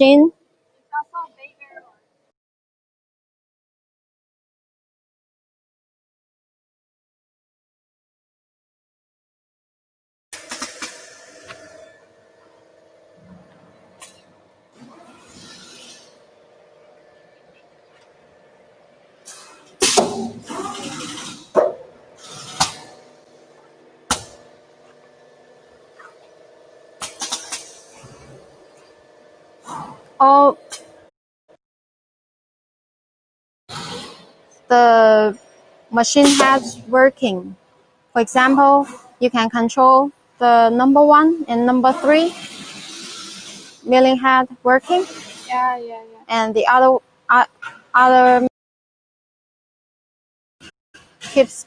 machine. All the machine heads working. For example, you can control the number 1 and number 3 milling head working. Yeah. And the other keeps.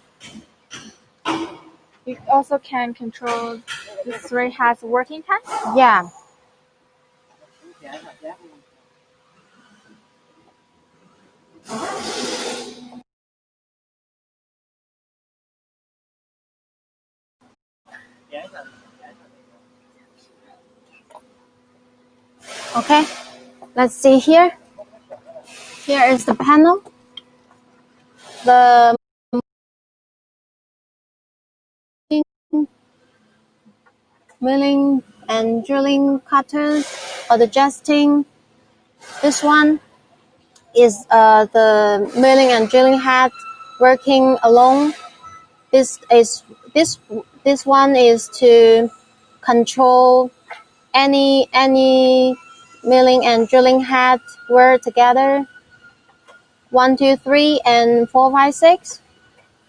You also can control the 3 heads working time. Yeah. Okay, let's see here. Here is the panel. The milling and drilling cutters or the adjusting. This one is the milling and drilling head working alone. This one is to control any milling and drilling head work together. 1, 2, 3, and 4, 5, 6.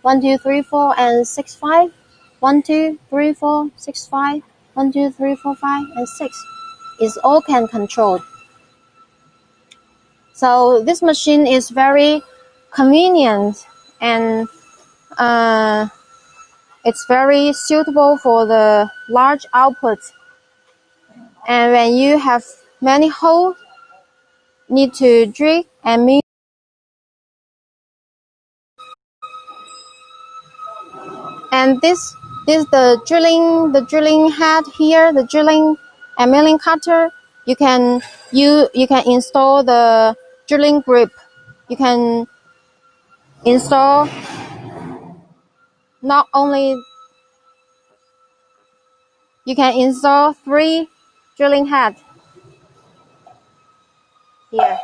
1, 2, 3, 4, and 6, 5. 1, 2, 3, 4, 6, 5. 1, 2, 3, 4, 5, and 6. Is all can control. So this machine is very convenient and it's very suitable for the large output. And when you have many holes, need to drill and mill. And this the drilling head here, the drilling and milling cutter. You can install the drilling grip. You can install not only you can install 3 drilling head here.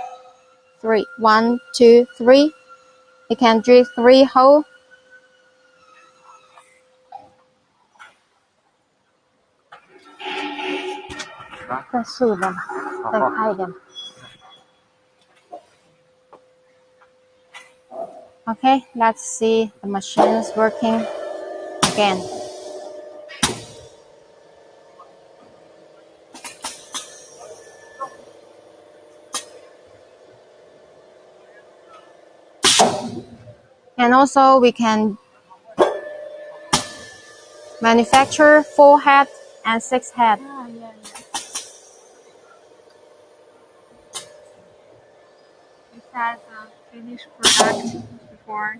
3, 1, 2, 3. You can drill 3 holes. Okay, let's see the machines working again. And also we can manufacture 4 head and 6 head. Yeah. It has a finished product before.